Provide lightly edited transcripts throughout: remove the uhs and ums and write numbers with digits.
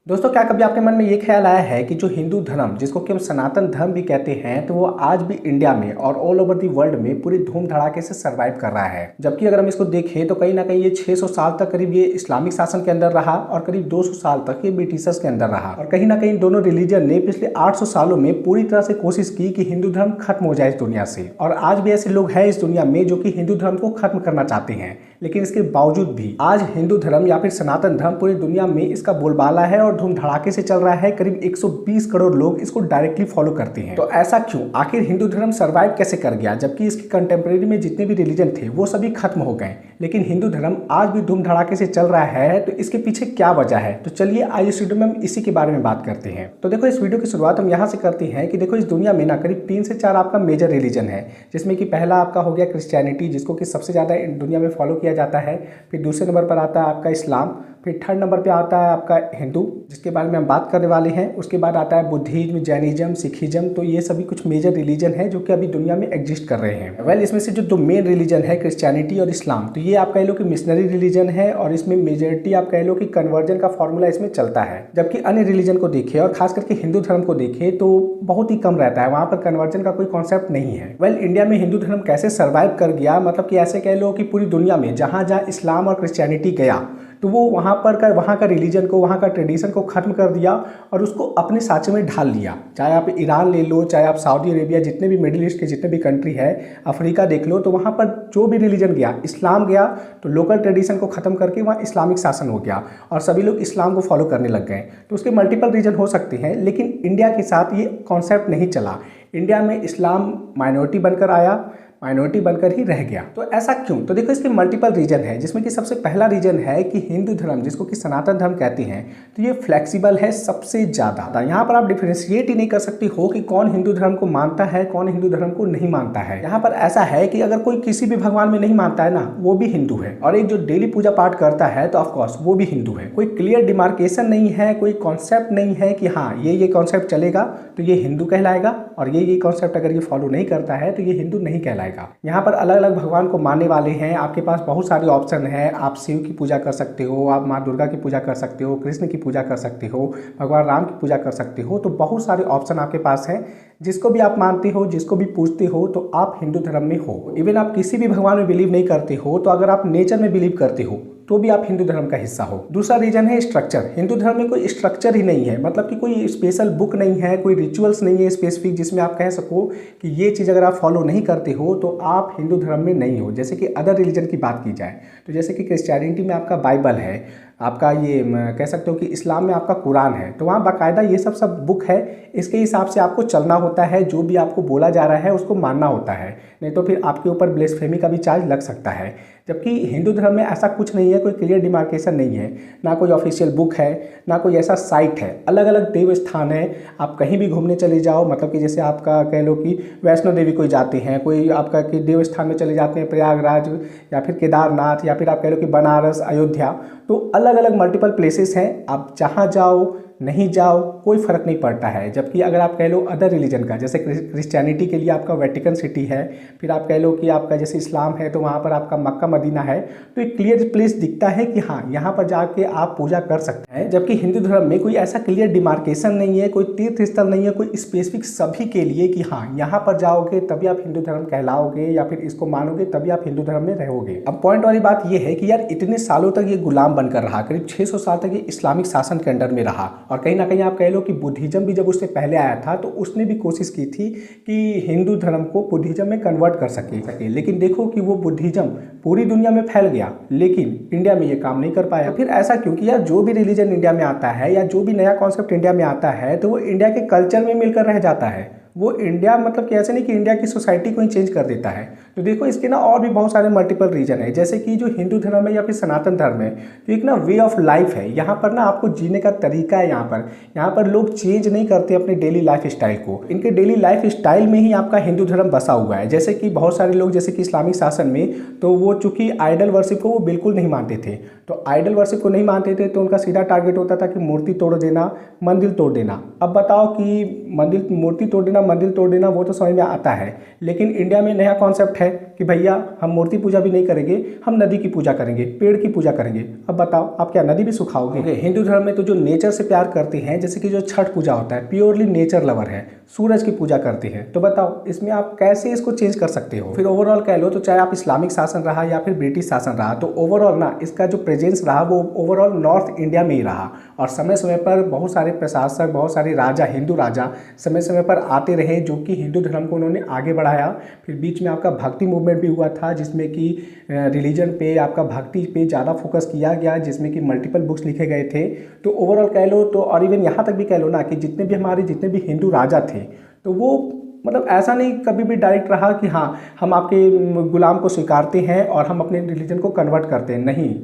दोस्तों, क्या कभी आपके मन में ये ख्याल आया है कि जो हिंदू धर्म जिसको कि हम सनातन धर्म भी कहते हैं, तो वो आज भी इंडिया में और ऑल ओवर दी वर्ल्ड में पूरी धूम धड़ाके से सरवाइव कर रहा है। जबकि अगर हम इसको देखें तो कहीं ना कहीं ये 600 साल तक करीब ये इस्लामिक शासन के अंदर रहा और करीब 200 साल तक ये ब्रिटिशर्स के अंदर रहा। और कहीं ना कहीं दोनों रिलीजन ने पिछले 800 सालों में पूरी तरह से कोशिश की कि हिंदू धर्म खत्म हो जाए इस दुनिया से। और आज भी ऐसे लोग हैं इस दुनिया में जो कि हिंदू धर्म को खत्म करना चाहते हैं, लेकिन इसके बावजूद भी आज हिंदू धर्म या फिर सनातन धर्म पूरी दुनिया में इसका बोलबाला है और धूम धड़ाके से चल रहा है। करीब 120 करोड़ लोग इसको डायरेक्टली फॉलो करते हैं। तो ऐसा क्यों? आखिर हिंदू धर्म सरवाइव कैसे कर गया जबकि इसके कंटेम्प्रेरी में जितने भी रिलीजन थे वो सभी खत्म हो गए, लेकिन हिंदू धर्म आज भी धूम धड़ाके से चल रहा है? तो इसके पीछे क्या वजह है? तो चलिए आज इस वीडियो में हम इसी के बारे में बात करते हैं। तो देखो, इस वीडियो की शुरुआत हम यहाँ से करते हैं कि देखो, इस दुनिया में ना करीब 3 से 4 आपका मेजर रिलीजन है, जिसमें कि पहला आपका हो गया क्रिश्चियनिटी, जिसको कि सबसे ज़्यादा दुनिया में फॉलो किया जाता है। फिर दूसरे नंबर पर आता है आपका इस्लाम। फिर थर्ड नंबर पे आता है आपका हिंदू, जिसके बारे में हम बात करने वाले हैं। उसके बाद आता है बुद्धिज्म, जैनिज्म, सिखिज्म। तो ये सभी कुछ मेजर रिलीजन है जो कि अभी दुनिया में एग्जिस्ट कर रहे हैं। वेल, इसमें से जो दो मेन रिलीजन है क्रिश्चियनिटी और इस्लाम, तो ये आप कह लो कि मिशनरी रिलीजन है और इसमें मेजोरिटी आप कह लो कि कन्वर्जन का फॉर्मूला इसमें चलता है। जबकि अन्य रिलीजन को देखें और खास करके हिंदू धर्म को देखें तो बहुत ही कम रहता है, वहाँ पर कन्वर्जन का कोई कॉन्सेप्ट नहीं है। वेल, इंडिया में हिंदू धर्म कैसे सर्वाइव कर गया, मतलब कि ऐसे कह लो कि पूरी दुनिया में जहाँ जहाँ इस्लाम और क्रिश्चियनिटी गया तो वो वहाँ का रिलीजन को, वहाँ का ट्रेडिशन को ख़त्म कर दिया और उसको अपने साँचे में ढाल लिया। चाहे आप ईरान ले लो, चाहे आप सऊदी अरेबिया, जितने भी मिडिल ईस्ट के जितने भी कंट्री है, अफ्रीका देख लो, तो वहाँ पर जो भी रिलीजन गया, इस्लाम गया तो लोकल ट्रेडिशन को ख़त्म करके वहाँ इस्लामिक शासन हो गया और सभी लोग इस्लाम को फॉलो करने लग गए। तो उसके मल्टीपल रीजन हो सकते हैं, लेकिन इंडिया के साथ ये कॉन्सेप्ट नहीं चला। इंडिया में इस्लाम माइनॉरिटी बनकर आया, माइनॉरिटी बनकर ही रह गया। तो ऐसा क्यों? तो देखो, इसके मल्टीपल रीजन है, जिसमें कि सबसे पहला रीजन है कि हिंदू धर्म जिसको कि सनातन धर्म कहते हैं, तो ये फ्लेक्सिबल है सबसे ज़्यादा। यहाँ पर आप डिफरेंशिएट ही नहीं कर सकती हो कि कौन हिंदू धर्म को मानता है, कौन हिंदू धर्म को नहीं मानता है। यहाँ पर ऐसा है कि अगर कोई किसी भी भगवान में नहीं मानता है ना, वो भी हिंदू है, और एक जो डेली पूजा पाठ करता है तो ऑफकोर्स वो भी हिंदू है। कोई क्लियर डिमार्केशन नहीं है, कोई कॉन्सेप्ट नहीं है कि हाँ ये कॉन्सेप्ट चलेगा तो ये हिंदू कहलाएगा और ये कॉन्सेप्ट अगर ये फॉलो नहीं करता है तो ये हिंदू नहीं कहलाएगा। यहाँ पर अलग अलग भगवान को मानने वाले हैं, आपके पास बहुत सारे ऑप्शन है। आप शिव की पूजा कर सकते हो, आप माँ दुर्गा की पूजा कर सकते हो, कृष्ण की पूजा कर सकते हो, भगवान राम की पूजा कर सकते हो। तो बहुत सारे ऑप्शन आपके पास हैं, जिसको भी आप मानते हो, जिसको भी पूजते हो, तो आप हिंदू धर्म में हो। इवन आप किसी भी भगवान में बिलीव नहीं करते हो, तो अगर आप नेचर में बिलीव करते हो तो भी आप हिंदू धर्म का हिस्सा हो। दूसरा रीजन है स्ट्रक्चर। हिंदू धर्म में कोई स्ट्रक्चर ही नहीं है, मतलब कि कोई स्पेशल बुक नहीं है, कोई रिचुअल्स नहीं है स्पेसिफिक, जिसमें आप कह सको कि ये चीज़ अगर आप फॉलो नहीं करते हो तो आप हिंदू धर्म में नहीं हो। जैसे कि अदर रिलीजन की बात की जाए तो जैसे कि क्रिश्चियनिटी में आपका बाइबल है, आपका ये कह सकते हो कि इस्लाम में आपका कुरान है, तो वहाँ बाकायदा ये सब बुक है, इसके हिसाब से आपको चलना होता है। जो भी आपको बोला जा रहा है उसको मानना होता है, नहीं तो फिर आपके ऊपर ब्लेसफेमी का भी चार्ज लग सकता है। जबकि हिंदू धर्म में ऐसा कुछ नहीं है, कोई क्लियर डिमार्केशन नहीं है, ना कोई ऑफिशियल बुक है, ना कोई ऐसा साइट है। अलग अलग देव स्थान है, आप कहीं भी घूमने चले जाओ, मतलब कि जैसे आपका कह लो कि वैष्णो देवी कोई जाते हैं, कोई आपका कि देव स्थान में चले जाते हैं, प्रयागराज या फिर केदारनाथ, या फिर आप कह लो कि बनारस, अयोध्या। तो अलग अलग मल्टीपल प्लेसेस हैं, आप जहाँ जाओ नहीं जाओ कोई फ़र्क नहीं पड़ता है। जबकि अगर आप कह लो अदर रिलीजन का, जैसे क्रिश्चियनिटी के लिए आपका वेटिकन सिटी है, फिर आप कह लो कि आपका जैसे इस्लाम है तो वहाँ पर आपका मक्का मदीना है, तो एक क्लियर प्लेस दिखता है कि हाँ यहाँ पर जाके आप पूजा कर सकते हैं। जबकि हिंदू धर्म में कोई ऐसा क्लियर डिमार्केशन नहीं है, कोई तीर्थ स्थल नहीं है, कोई स्पेसिफिक सभी के लिए कि हाँ यहाँ पर जाओगे तभी आप हिंदू धर्म कहलाओगे या फिर इसको मानोगे तभी आप हिंदू धर्म में रहोगे। अब पॉइंट वाली बात यह है कि यार इतने सालों तक ये गुलाम बनकर रहा, करीब 600 साल तक ये इस्लामिक शासन के अंडर में रहा, और कहीं ना कहीं आप कह लो कि बुद्धिज्म भी जब उससे पहले आया था तो उसने भी कोशिश की थी कि हिंदू धर्म को बुद्धिज्म में कन्वर्ट कर सके, लेकिन देखो कि वो बुद्धिज्म पूरी दुनिया में फैल गया, लेकिन इंडिया में ये काम नहीं कर पाया। फिर ऐसा क्योंकि यार जो भी रिलीजन इंडिया में आता है या जो भी नया कॉन्सेप्ट इंडिया में आता है तो वो इंडिया के कल्चर में मिलकर रह जाता है। वो इंडिया मतलब कि ऐसे नहीं कि इंडिया की सोसाइटी को ही चेंज कर देता है। तो देखो, इसके ना और भी बहुत सारे मल्टीपल रीजन है, जैसे कि जो हिंदू धर्म है या फिर सनातन धर्म है, तो एक ना वे ऑफ लाइफ है। यहाँ पर ना आपको जीने का तरीका है। यहाँ पर लोग चेंज नहीं करते अपने डेली लाइफ स्टाइल को, इनके डेली लाइफ स्टाइल में ही आपका हिंदू धर्म बसा हुआ है। जैसे कि बहुत सारे लोग, जैसे कि इस्लामिक शासन में, तो वो चूंकि आइडल वर्शिप को वो बिल्कुल नहीं मानते थे, तो आइडल वर्शिप को नहीं मानते थे तो उनका सीधा टारगेट होता था कि मूर्ति तोड़ देना, मंदिर तोड़ देना। अब बताओ कि मूर्ति तोड़ देना, मंदिर तोड़ देना, वो तो समझ में आता है, लेकिन इंडिया में नया कॉन्सेप्ट है कि भैया हम मूर्ति पूजा भी नहीं करेंगे, हम नदी की पूजा करेंगे, पेड़ की पूजा करेंगे। अब बताओ आप क्या नदी भी सुखाओगे? हिंदू धर्म में तो जो नेचर से प्यार करते हैं, जैसे कि जो छठ पूजा होता है, प्योरली नेचर लवर है, सूरज की पूजा करते हैं, तो बताओ इसमें आप कैसे इसको चेंज कर सकते हो? फिर ओवरऑल कह लो तो चाहे आप इस्लामिक शासन रहा या फिर ब्रिटिश शासन रहा, तो ओवरऑल ना इसका जो प्रेजेंस रहा वो ओवरऑल नॉर्थ इंडिया में ही रहा। और समय समय पर बहुत सारे प्रशासक, बहुत सारे राजा, हिंदू राजा समय समय पर आते रहे जो कि हिंदू धर्म को उन्होंने आगे बढ़ाया। फिर बीच में आपका भक्ति मूवमेंट भी हुआ था, जिसमें कि रिलीजन पे, आपका भक्ति पे ज़्यादा फोकस किया गया, जिसमें कि मल्टीपल बुक्स लिखे गए थे। तो ओवरऑल कह लो तो, और इवन यहाँ तक भी कह लो ना कि जितने भी हिंदू राजा थे, तो वो मतलब ऐसा नहीं कभी भी डायरेक्ट रहा कि हाँ हम आपके गुलाम को स्वीकारते हैं और हम अपने रिलीजन को कन्वर्ट करते हैं। नहीं,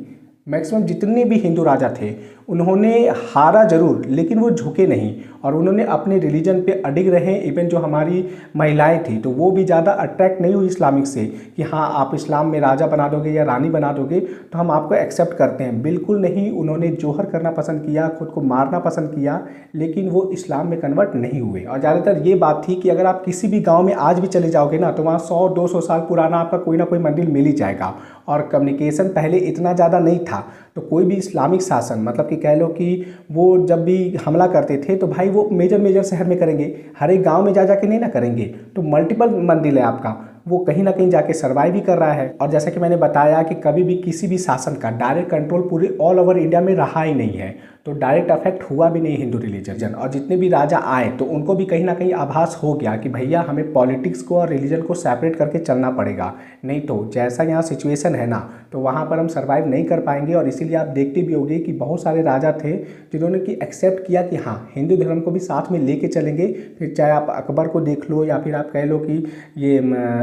मैक्सिमम जितने भी हिंदू राजा थे उन्होंने हारा जरूर, लेकिन वो झुके नहीं और उन्होंने अपने रिलीजन पे अडिग रहे। इवन जो हमारी महिलाएं थी तो वो भी ज़्यादा अट्रैक्ट नहीं हुई इस्लामिक से कि हाँ आप इस्लाम में राजा बना दोगे या रानी बना दोगे तो हम आपको एक्सेप्ट करते हैं। बिल्कुल नहीं, उन्होंने जोहर करना पसंद किया, खुद को मारना पसंद किया, लेकिन वो इस्लाम में कन्वर्ट नहीं हुए। और ज़्यादातर ये बात थी कि अगर आप किसी भी गाँव में आज भी चले जाओगे ना तो वहाँ 100-200 साल पुराना आपका कोई ना कोई मंदिर मिल ही जाएगा। और कम्युनिकेशन पहले इतना ज़्यादा नहीं था, तो कोई भी इस्लामिक शासन मतलब कि कह लो कि वो जब भी हमला करते थे तो भाई वो मेजर शहर में करेंगे, हर एक गांव में जा जाके नहीं ना करेंगे। तो मल्टीपल मंदिर है आपका, वो कहीं ना कहीं जाके सर्वाइव भी कर रहा है। और जैसा कि मैंने बताया कि कभी भी किसी भी शासन का डायरेक्ट कंट्रोल पूरे ऑल ओवर इंडिया में रहा ही नहीं है, तो डायरेक्ट अफेक्ट हुआ भी नहीं हिंदू रिलीजन। और जितने भी राजा आए तो उनको भी कहीं ना कहीं आभास हो गया कि भैया हमें पॉलिटिक्स को और रिलीजन को सेपरेट करके चलना पड़ेगा, नहीं तो जैसा यहाँ सिचुएशन है ना तो वहाँ पर हम सर्वाइव नहीं कर पाएंगे। और इसीलिए आप देखते भी होंगे कि बहुत सारे राजा थे जिन्होंने कि एक्सेप्ट किया कि हाँ हिंदू धर्म को भी साथ में लेके चलेंगे। फिर चाहे आप अकबर को देख लो या फिर आप कह लो कि ये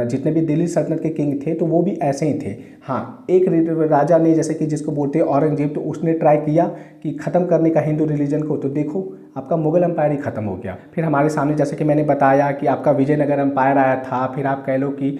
जितने भी दिल्ली सल्तनत के किंग थे तो वो भी ऐसे ही थे। हाँ, एक राजा ने जैसे कि जिसको बोलते हैं औरंगजेब, तो उसने ट्राई किया कि ख़त्म करने का हिंदू रिलीजन को, तो देखो आपका मुगल एम्पायर ही ख़त्म हो गया। फिर हमारे सामने जैसे कि मैंने बताया कि आपका विजयनगर एम्पायर आया था, फिर आप कह लो कि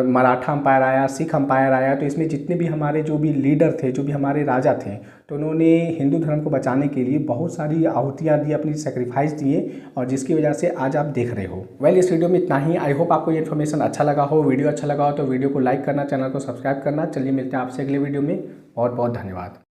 मराठा एम्पायर आया, सिख एम्पायर आया। तो इसमें जितने भी हमारे जो भी लीडर थे, जो भी हमारे राजा थे, तो उन्होंने हिंदू धर्म को बचाने के लिए बहुत सारी आहुतियाँ दी, अपनी सेक्रीफाइस दिए, और जिसकी वजह से आज आप देख रहे हो। वेल, इस वीडियो में इतना ही। आई होप आपको ये इन्फॉर्मेशन अच्छा लगा हो। वीडियो अच्छा लगा हो तो वीडियो को लाइक करना, चैनल को सब्सक्राइब करना। चलिए मिलते हैं आपसे अगले वीडियो में। बहुत बहुत धन्यवाद।